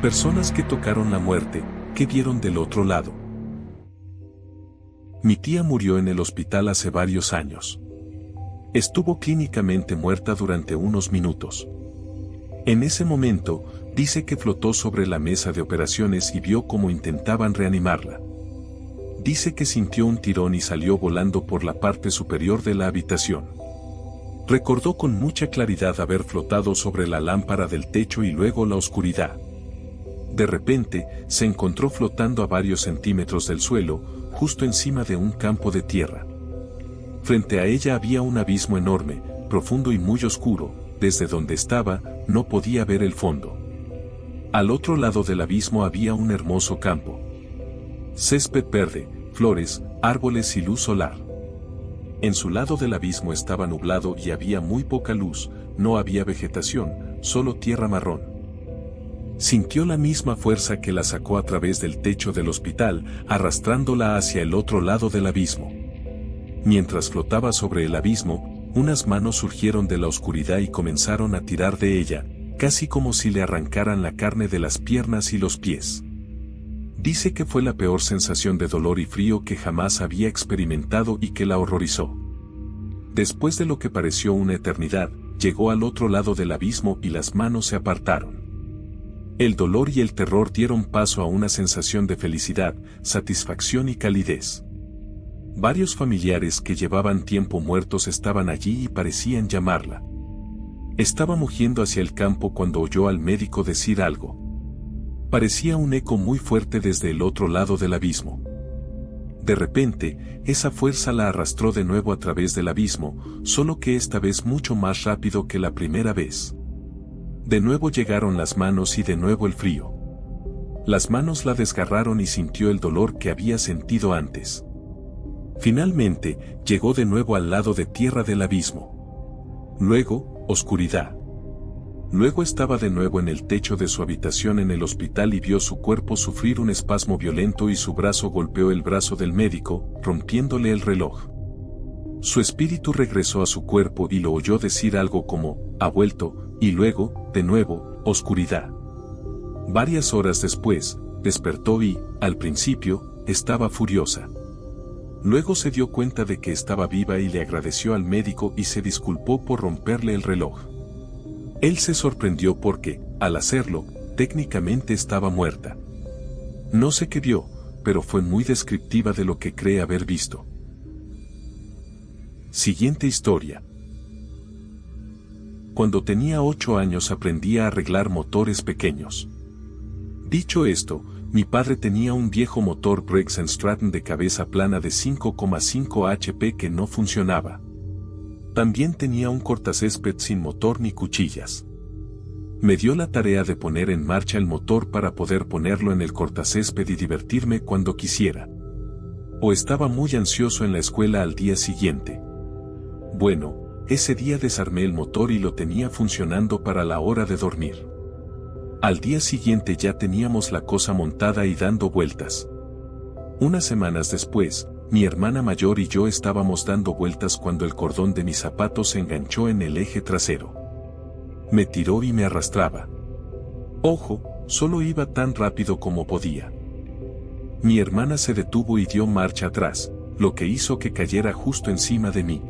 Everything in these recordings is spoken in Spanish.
Personas que tocaron la muerte, que vieron del otro lado. Mi tía murió en el hospital hace varios años. Estuvo clínicamente muerta durante unos minutos. En ese momento, dice que flotó sobre la mesa de operaciones y vio cómo intentaban reanimarla. Dice que sintió un tirón y salió volando por la parte superior de la habitación. Recordó con mucha claridad haber flotado sobre la lámpara del techo y luego la oscuridad. De repente, se encontró flotando a varios centímetros del suelo, justo encima de un campo de tierra. Frente a ella había un abismo enorme, profundo y muy oscuro. Desde donde estaba, no podía ver el fondo. Al otro lado del abismo había un hermoso campo. Césped verde, flores, árboles y luz solar. En su lado del abismo estaba nublado y había muy poca luz, no había vegetación, solo tierra marrón. Sintió la misma fuerza que la sacó a través del techo del hospital, arrastrándola hacia el otro lado del abismo. Mientras flotaba sobre el abismo, unas manos surgieron de la oscuridad y comenzaron a tirar de ella, casi como si le arrancaran la carne de las piernas y los pies. Dice que fue la peor sensación de dolor y frío que jamás había experimentado y que la horrorizó. Después de lo que pareció una eternidad, llegó al otro lado del abismo y las manos se apartaron. El dolor y el terror dieron paso a una sensación de felicidad, satisfacción y calidez. Varios familiares que llevaban tiempo muertos estaban allí y parecían llamarla. Estaba mugiendo hacia el campo cuando oyó al médico decir algo. Parecía un eco muy fuerte desde el otro lado del abismo. De repente, esa fuerza la arrastró de nuevo a través del abismo, solo que esta vez mucho más rápido que la primera vez. De nuevo llegaron las manos y de nuevo el frío. Las manos la desgarraron y sintió el dolor que había sentido antes. Finalmente, llegó de nuevo al lado de tierra del abismo. Luego, oscuridad. Luego estaba de nuevo en el techo de su habitación en el hospital y vio su cuerpo sufrir un espasmo violento y su brazo golpeó el brazo del médico, rompiéndole el reloj. Su espíritu regresó a su cuerpo y lo oyó decir algo como, ha vuelto, y luego, de nuevo, oscuridad. Varias horas después, despertó y, al principio, estaba furiosa. Luego se dio cuenta de que estaba viva y le agradeció al médico y se disculpó por romperle el reloj. Él se sorprendió porque, al hacerlo, técnicamente estaba muerta. No sé qué vio, pero fue muy descriptiva de lo que cree haber visto. Siguiente historia. Cuando tenía 8 años aprendí a arreglar motores pequeños. Dicho esto, mi padre tenía un viejo motor Briggs & Stratton de cabeza plana de 5,5 HP que no funcionaba. También tenía un cortacésped sin motor ni cuchillas. Me dio la tarea de poner en marcha el motor para poder ponerlo en el cortacésped y divertirme cuando quisiera. O estaba muy ansioso en la escuela al día siguiente. Bueno, ese día desarmé el motor y lo tenía funcionando para la hora de dormir. Al día siguiente ya teníamos la cosa montada y dando vueltas. Unas semanas después, mi hermana mayor y yo estábamos dando vueltas cuando el cordón de mis zapatos se enganchó en el eje trasero. Me tiró y me arrastraba. Ojo, solo iba tan rápido como podía. Mi hermana se detuvo y dio marcha atrás, lo que hizo que cayera justo encima de mí.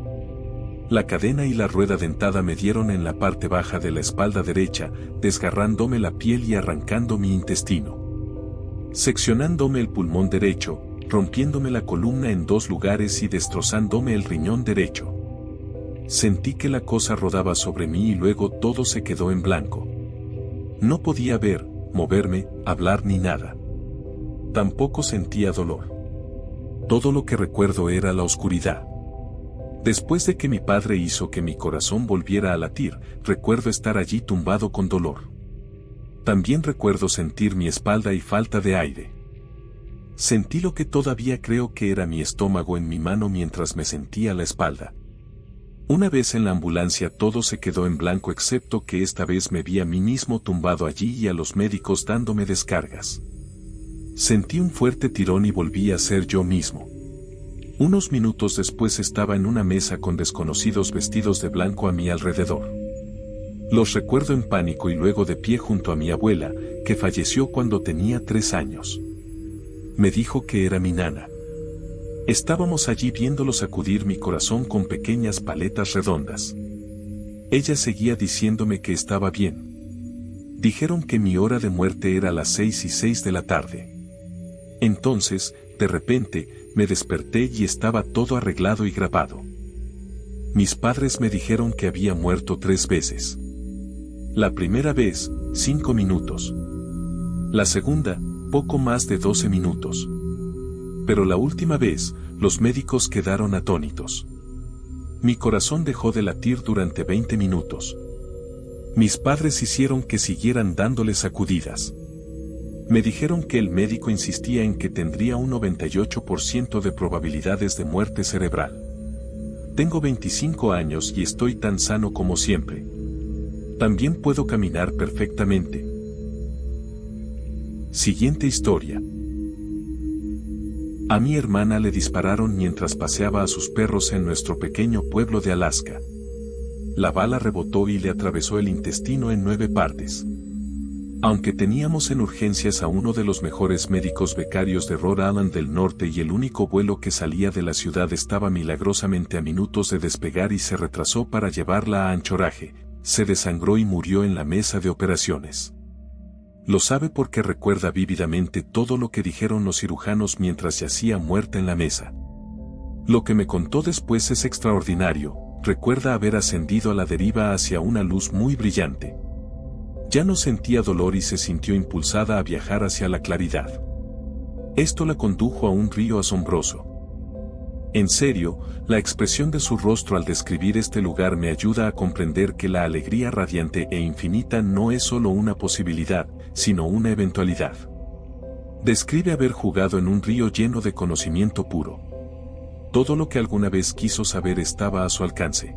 La cadena y la rueda dentada me dieron en la parte baja de la espalda derecha, desgarrándome la piel y arrancando mi intestino. Seccionándome el pulmón derecho, rompiéndome la columna en 2 lugares y destrozándome el riñón derecho. Sentí que la cosa rodaba sobre mí y luego todo se quedó en blanco. No podía ver, moverme, hablar ni nada. Tampoco sentía dolor. Todo lo que recuerdo era la oscuridad. Después de que mi padre hizo que mi corazón volviera a latir, recuerdo estar allí tumbado con dolor. También recuerdo sentir mi espalda y falta de aire. Sentí lo que todavía creo que era mi estómago en mi mano mientras me sentía la espalda. Una vez en la ambulancia todo se quedó en blanco excepto que esta vez me vi a mí mismo tumbado allí y a los médicos dándome descargas. Sentí un fuerte tirón y volví a ser yo mismo. Unos minutos después estaba en una mesa con desconocidos vestidos de blanco a mi alrededor. Los recuerdo en pánico y luego de pie junto a mi abuela, que falleció cuando tenía 3 años. Me dijo que era mi nana. Estábamos allí viéndolo sacudir mi corazón con pequeñas paletas redondas. Ella seguía diciéndome que estaba bien. Dijeron que mi hora de muerte era las 6:06 de la tarde. Entonces, de repente, me desperté y estaba todo arreglado y grabado. Mis padres me dijeron que había muerto 3 veces. La primera vez, 5 minutos. La segunda, poco más de 12 minutos. Pero la última vez, los médicos quedaron atónitos. Mi corazón dejó de latir durante 20 minutos. Mis padres hicieron que siguieran dándole sacudidas. Me dijeron que el médico insistía en que tendría un 98% de probabilidades de muerte cerebral. Tengo 25 años y estoy tan sano como siempre. También puedo caminar perfectamente. Siguiente historia. A mi hermana le dispararon mientras paseaba a sus perros en nuestro pequeño pueblo de Alaska. La bala rebotó y le atravesó el intestino en 9 partes. Aunque teníamos en urgencias a uno de los mejores médicos becarios de Rhode Island del Norte y el único vuelo que salía de la ciudad estaba milagrosamente a minutos de despegar y se retrasó para llevarla a Anchorage, se desangró y murió en la mesa de operaciones. Lo sabe porque recuerda vívidamente todo lo que dijeron los cirujanos mientras yacía muerta en la mesa. Lo que me contó después es extraordinario, recuerda haber ascendido a la deriva hacia una luz muy brillante. Ya no sentía dolor y se sintió impulsada a viajar hacia la claridad. Esto la condujo a un río asombroso. En serio, la expresión de su rostro al describir este lugar me ayuda a comprender que la alegría radiante e infinita no es solo una posibilidad, sino una eventualidad. Describe haber jugado en un río lleno de conocimiento puro. Todo lo que alguna vez quiso saber estaba a su alcance.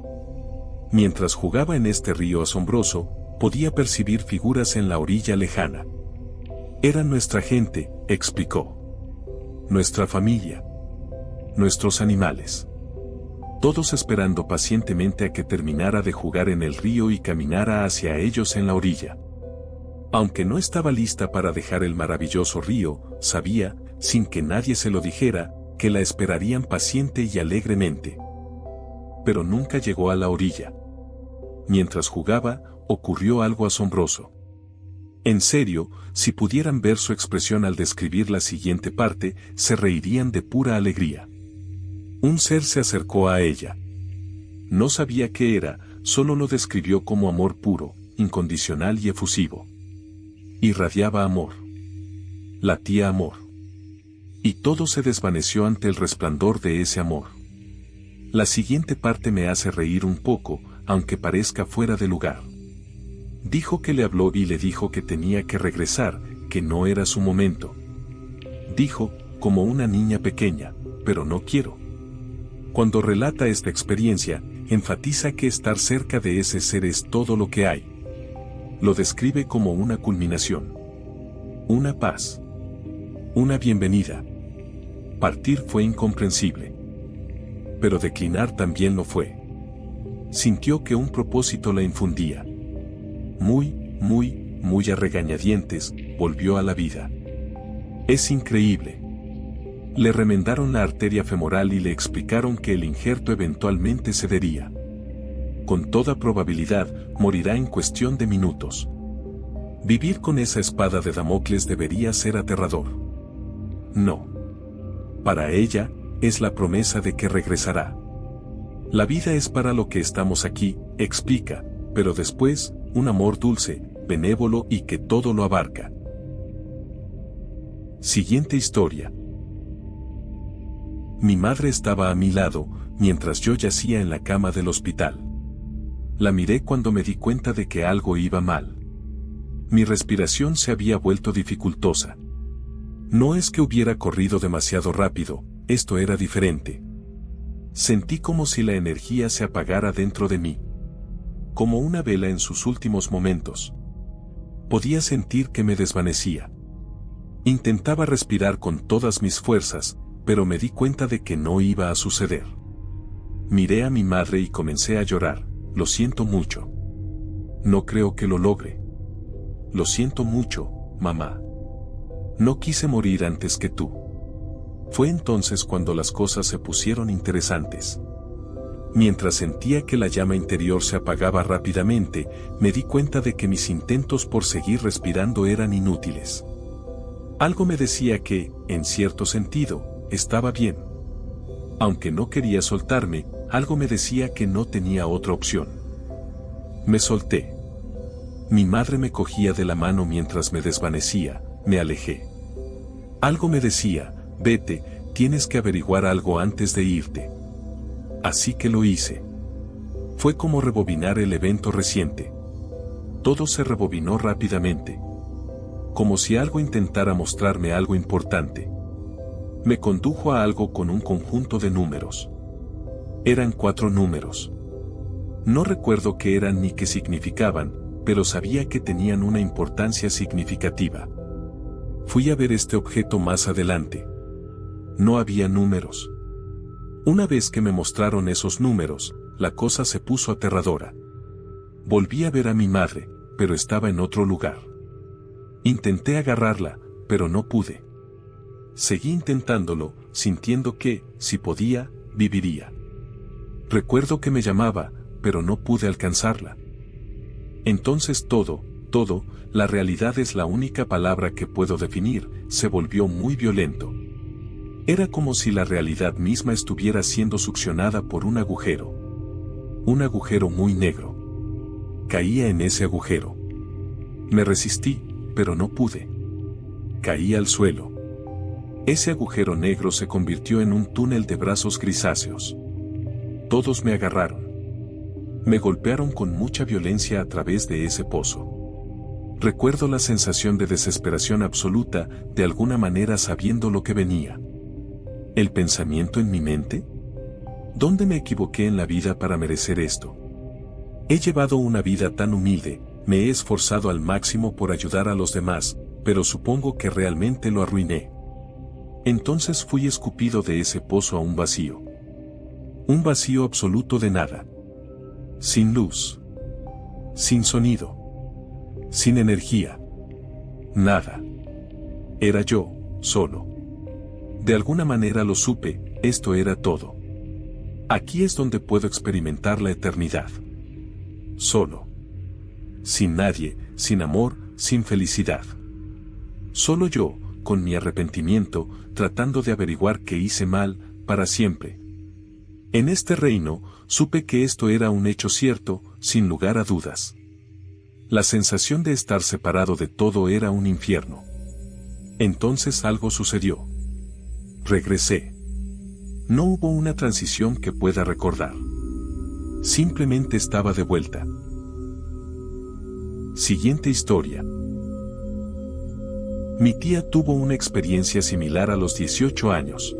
Mientras jugaba en este río asombroso, podía percibir figuras en la orilla lejana. Era nuestra gente, explicó. Nuestra familia. Nuestros animales. Todos esperando pacientemente a que terminara de jugar en el río y caminara hacia ellos en la orilla. Aunque no estaba lista para dejar el maravilloso río, sabía, sin que nadie se lo dijera, que la esperarían paciente y alegremente. Pero nunca llegó a la orilla. Mientras jugaba, ocurrió algo asombroso. En serio, si pudieran ver su expresión al describir la siguiente parte, se reirían de pura alegría. Un ser se acercó a ella. No sabía qué era, solo lo describió como amor puro, incondicional y efusivo. Irradiaba amor. Latía amor. Y todo se desvaneció ante el resplandor de ese amor. La siguiente parte me hace reír un poco, aunque parezca fuera de lugar. Dijo que le habló y le dijo que tenía que regresar, que no era su momento. Dijo, como una niña pequeña, pero no quiero. Cuando relata esta experiencia, enfatiza que estar cerca de ese ser es todo lo que hay. Lo describe como una culminación. Una paz. Una bienvenida. Partir fue incomprensible. Pero declinar también lo fue. Sintió que un propósito la infundía. Muy a regañadientes, volvió a la vida. Es increíble. Le remendaron la arteria femoral y le explicaron que el injerto eventualmente cedería. Con toda probabilidad, morirá en cuestión de minutos. Vivir con esa espada de Damocles debería ser aterrador. No. Para ella, es la promesa de que regresará. La vida es para lo que estamos aquí, explica, pero después, un amor dulce, benévolo y que todo lo abarca. Siguiente historia. Mi madre estaba a mi lado, mientras yo yacía en la cama del hospital. La miré cuando me di cuenta de que algo iba mal. Mi respiración se había vuelto dificultosa. No es que hubiera corrido demasiado rápido, esto era diferente. Sentí como si la energía se apagara dentro de mí. Como una vela en sus últimos momentos. Podía sentir que me desvanecía. Intentaba respirar con todas mis fuerzas, pero me di cuenta de que no iba a suceder. Miré a mi madre y comencé a llorar, lo siento mucho. No creo que lo logre. Lo siento mucho, mamá. No quise morir antes que tú. Fue entonces cuando las cosas se pusieron interesantes. Mientras sentía que la llama interior se apagaba rápidamente, me di cuenta de que mis intentos por seguir respirando eran inútiles. Algo me decía que, en cierto sentido, estaba bien. Aunque no quería soltarme, algo me decía que no tenía otra opción. Me solté. Mi madre me cogía de la mano mientras me desvanecía, me alejé. Algo me decía, vete, tienes que averiguar algo antes de irte. Así que lo hice. Fue como rebobinar el evento reciente. Todo se rebobinó rápidamente. Como si algo intentara mostrarme algo importante. Me condujo a algo con un conjunto de números. Eran 4 números. No recuerdo qué eran ni qué significaban, pero sabía que tenían una importancia significativa. Fui a ver este objeto más adelante. No había números. Una vez que me mostraron esos números, la cosa se puso aterradora. Volví a ver a mi madre, pero estaba en otro lugar. Intenté agarrarla, pero no pude. Seguí intentándolo, sintiendo que, si podía, viviría. Recuerdo que me llamaba, pero no pude alcanzarla. Entonces todo, la realidad es la única palabra que puedo definir, se volvió muy violento. Era como si la realidad misma estuviera siendo succionada por un agujero. Un agujero muy negro. Caía en ese agujero. Me resistí, pero no pude. Caí al suelo. Ese agujero negro se convirtió en un túnel de brazos grisáceos. Todos me agarraron. Me golpearon con mucha violencia a través de ese pozo. Recuerdo la sensación de desesperación absoluta, de alguna manera sabiendo lo que venía. ¿El pensamiento en mi mente? ¿Dónde me equivoqué en la vida para merecer esto? He llevado una vida tan humilde, me he esforzado al máximo por ayudar a los demás, pero supongo que realmente lo arruiné. Entonces fui escupido de ese pozo a un vacío. Un vacío absoluto de nada. Sin luz. Sin sonido. Sin energía. Nada. Era yo, solo. De alguna manera lo supe, esto era todo. Aquí es donde puedo experimentar la eternidad. Solo. Sin nadie, sin amor, sin felicidad. Solo yo, con mi arrepentimiento, tratando de averiguar qué hice mal, para siempre. En este reino, supe que esto era un hecho cierto, sin lugar a dudas. La sensación de estar separado de todo era un infierno. Entonces algo sucedió. Regresé. No hubo una transición que pueda recordar. Simplemente estaba de vuelta. Siguiente historia. Mi tía tuvo una experiencia similar a los 18 años.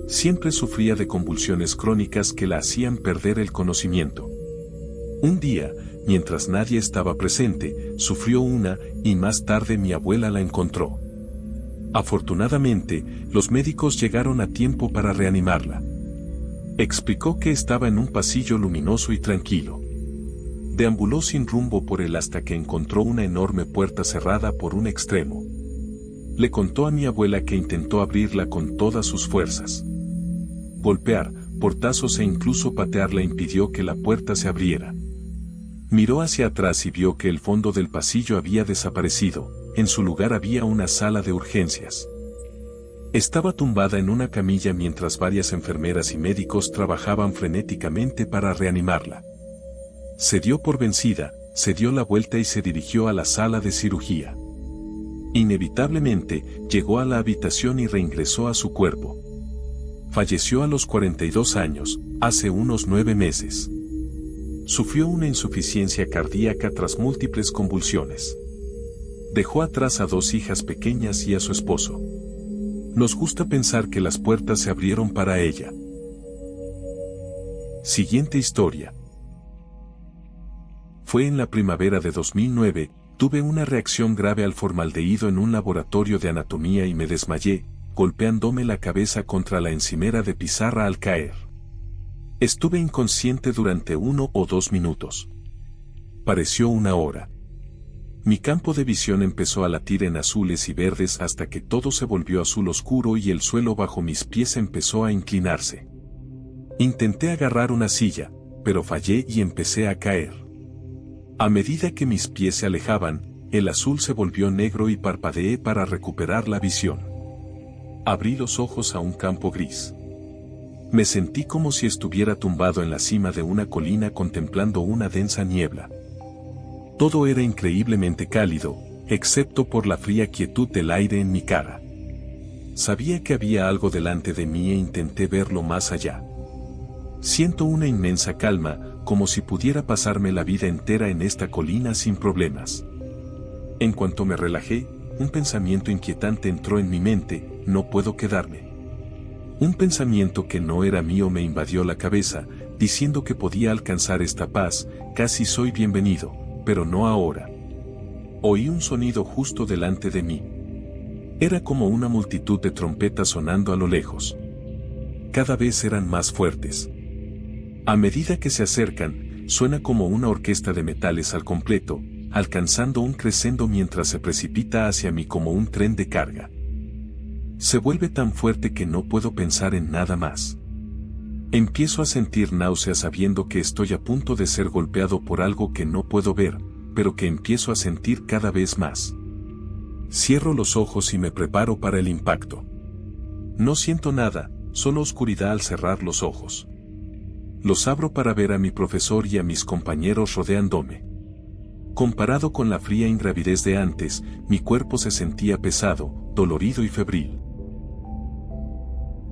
Siempre sufría de convulsiones crónicas que la hacían perder el conocimiento. Un día, mientras nadie estaba presente, sufrió una, y más tarde mi abuela la encontró. Afortunadamente, los médicos llegaron a tiempo para reanimarla. Explicó que estaba en un pasillo luminoso y tranquilo. Deambuló sin rumbo por él hasta que encontró una enorme puerta cerrada por un extremo. Le contó a mi abuela que intentó abrirla con todas sus fuerzas. Golpear, portazos e incluso patearla impidió que la puerta se abriera. Miró hacia atrás y vio que el fondo del pasillo había desaparecido. En su lugar había una sala de urgencias. Estaba tumbada en una camilla mientras varias enfermeras y médicos trabajaban frenéticamente para reanimarla. Se dio por vencida, se dio la vuelta y se dirigió a la sala de cirugía. Inevitablemente, llegó a la habitación y reingresó a su cuerpo. Falleció a los 42 años, hace unos 9 meses. Sufrió una insuficiencia cardíaca tras múltiples convulsiones. Dejó atrás a 2 hijas pequeñas y a su esposo. Nos gusta pensar que las puertas se abrieron para ella. Siguiente historia. Fue en la primavera de 2009, tuve una reacción grave al formaldehído en un laboratorio de anatomía y me desmayé, golpeándome la cabeza contra la encimera de pizarra al caer. Estuve inconsciente durante 1 o 2 minutos. Pareció una hora. Mi campo de visión empezó a latir en azules y verdes hasta que todo se volvió azul oscuro y el suelo bajo mis pies empezó a inclinarse. Intenté agarrar una silla, pero fallé y empecé a caer. A medida que mis pies se alejaban, el azul se volvió negro y parpadeé para recuperar la visión. Abrí los ojos a un campo gris. Me sentí como si estuviera tumbado en la cima de una colina contemplando una densa niebla. Todo era increíblemente cálido, excepto por la fría quietud del aire en mi cara. Sabía que había algo delante de mí e intenté verlo más allá. Siento una inmensa calma, como si pudiera pasarme la vida entera en esta colina sin problemas. En cuanto me relajé, un pensamiento inquietante entró en mi mente: no puedo quedarme. Un pensamiento que no era mío me invadió la cabeza, diciendo que podía alcanzar esta paz. Casi soy bienvenido, pero no ahora. Oí un sonido justo delante de mí. Era como una multitud de trompetas sonando a lo lejos. Cada vez eran más fuertes. A medida que se acercan, suena como una orquesta de metales al completo, alcanzando un crescendo mientras se precipita hacia mí como un tren de carga. Se vuelve tan fuerte que no puedo pensar en nada más. Empiezo a sentir náuseas sabiendo que estoy a punto de ser golpeado por algo que no puedo ver, pero que empiezo a sentir cada vez más. Cierro los ojos y me preparo para el impacto. No siento nada, solo oscuridad al cerrar los ojos. Los abro para ver a mi profesor y a mis compañeros rodeándome. Comparado con la fría ingravidez de antes, mi cuerpo se sentía pesado, dolorido y febril.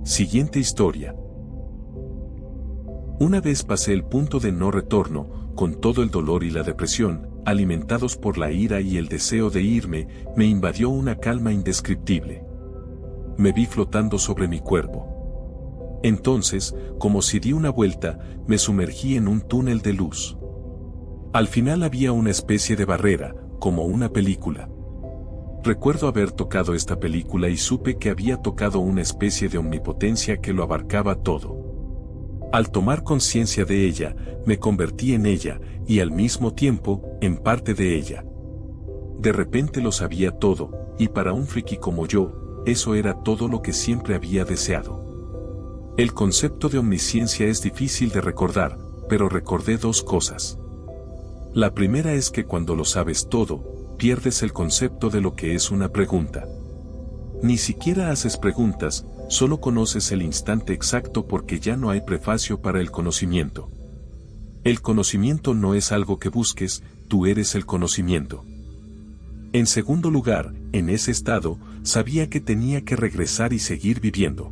Siguiente historia. Una vez pasé el punto de no retorno, con todo el dolor y la depresión, alimentados por la ira y el deseo de irme, me invadió una calma indescriptible. Me vi flotando sobre mi cuerpo. Entonces, como si di una vuelta, me sumergí en un túnel de luz. Al final había una especie de barrera, como una película. Recuerdo haber tocado esta película y supe que había tocado una especie de omnipotencia que lo abarcaba todo. Al tomar conciencia de ella, me convertí en ella, y al mismo tiempo, en parte de ella. De repente lo sabía todo, y para un friki como yo, eso era todo lo que siempre había deseado. El concepto de omnisciencia es difícil de recordar, pero recordé dos cosas. La primera es que cuando lo sabes todo, pierdes el concepto de lo que es una pregunta. Ni siquiera haces preguntas, solo conoces el instante exacto porque ya no hay prefacio para el conocimiento. El conocimiento no es algo que busques, tú eres el conocimiento. En segundo lugar, en ese estado, sabía que tenía que regresar y seguir viviendo.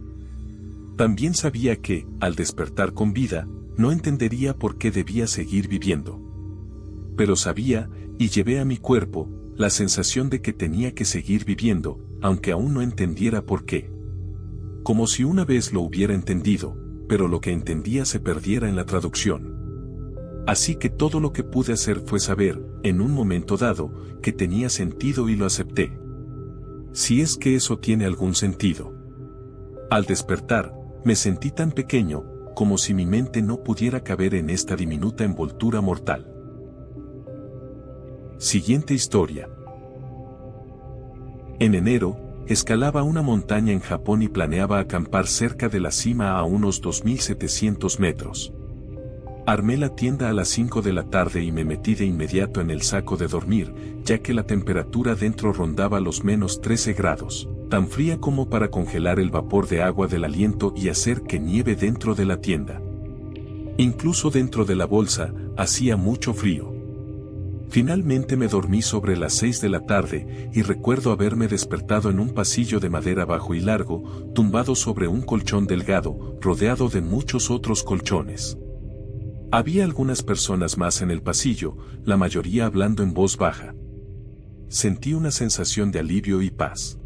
También sabía que, al despertar con vida, no entendería por qué debía seguir viviendo. Pero sabía, y llevé a mi cuerpo, la sensación de que tenía que seguir viviendo, aunque aún no entendiera por qué. Como si una vez lo hubiera entendido, pero lo que entendía se perdiera en la traducción. Así que todo lo que pude hacer fue saber, en un momento dado, que tenía sentido y lo acepté. Si es que eso tiene algún sentido. Al despertar, me sentí tan pequeño, como si mi mente no pudiera caber en esta diminuta envoltura mortal. Siguiente historia. En enero, escalaba una montaña en Japón y planeaba acampar cerca de la cima a unos 2700 metros. Armé la tienda a las 5 de la tarde y me metí de inmediato en el saco de dormir, ya que la temperatura dentro rondaba los menos 13 grados, tan fría como para congelar el vapor de agua del aliento y hacer que nieve dentro de la tienda. Incluso dentro de la bolsa, hacía mucho frío. Finalmente me dormí sobre las 6 de la tarde, y recuerdo haberme despertado en un pasillo de madera bajo y largo, tumbado sobre un colchón delgado, rodeado de muchos otros colchones. Había algunas personas más en el pasillo, la mayoría hablando en voz baja. Sentí una sensación de alivio y paz.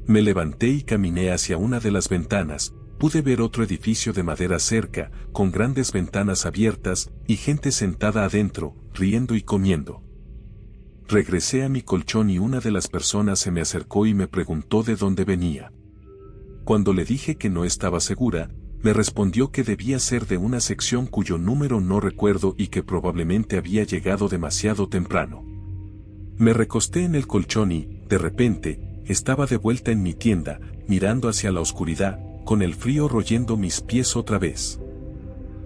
Me levanté y caminé hacia una de las ventanas. Pude ver otro edificio de madera cerca, con grandes ventanas abiertas, y gente sentada adentro, riendo y comiendo. Regresé a mi colchón y una de las personas se me acercó y me preguntó de dónde venía. Cuando le dije que no estaba segura, Me respondió que debía ser de una sección cuyo número no recuerdo y que probablemente había llegado demasiado temprano. Me recosté en el colchón y, de repente, estaba de vuelta en mi tienda, mirando hacia la oscuridad, con el frío royendo mis pies otra vez.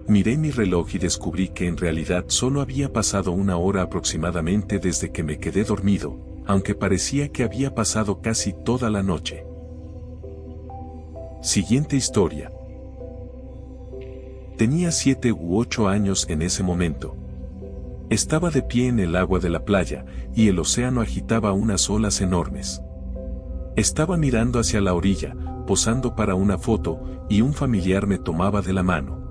Miré mi reloj y descubrí que en realidad solo había pasado una hora aproximadamente desde que me quedé dormido, aunque parecía que había pasado casi toda la noche. Siguiente historia. Tenía 7 u 8 años en ese momento. Estaba de pie en el agua de la playa, y el océano agitaba unas olas enormes. Estaba mirando hacia la orilla, posando para una foto, y un familiar me tomaba de la mano.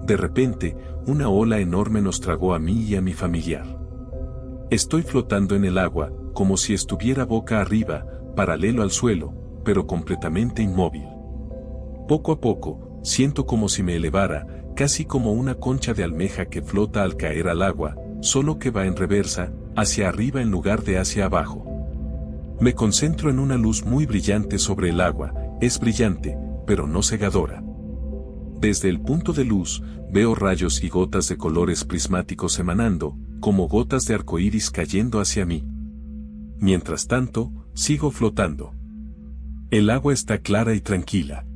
De repente, una ola enorme nos tragó a mí y a mi familiar. Estoy flotando en el agua, como si estuviera boca arriba, paralelo al suelo, pero completamente inmóvil. Poco a poco, siento como si me elevara, casi como una concha de almeja que flota al caer al agua, solo que va en reversa, hacia arriba en lugar de hacia abajo. Me concentro en una luz muy brillante sobre el agua, es brillante, pero no cegadora. Desde el punto de luz, veo rayos y gotas de colores prismáticos emanando, como gotas de arcoíris cayendo hacia mí. Mientras tanto, sigo flotando. El agua está clara y tranquila.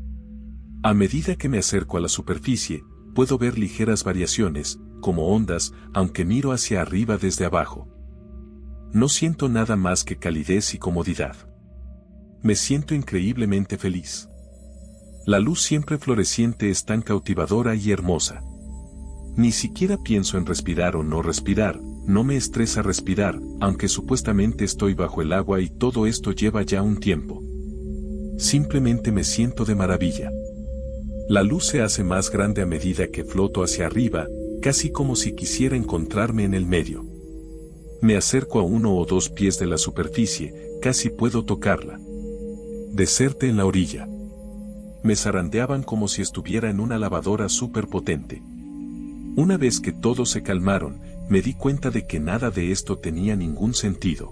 A medida que me acerco a la superficie, puedo ver ligeras variaciones, como ondas, aunque miro hacia arriba desde abajo. No siento nada más que calidez y comodidad. Me siento increíblemente feliz. La luz siempre floreciente es tan cautivadora y hermosa. Ni siquiera pienso en respirar o no respirar, no me estresa respirar, aunque supuestamente estoy bajo el agua y todo esto lleva ya un tiempo. Simplemente me siento de maravilla. La luz se hace más grande a medida que floto hacia arriba, casi como si quisiera encontrarme en el medio. Me acerco a 1 o 2 pies de la superficie, casi puedo tocarla. Deserte en la orilla. Me zarandeaban como si estuviera en una lavadora superpotente. Una vez que todos se calmaron, me di cuenta de que nada de esto tenía ningún sentido.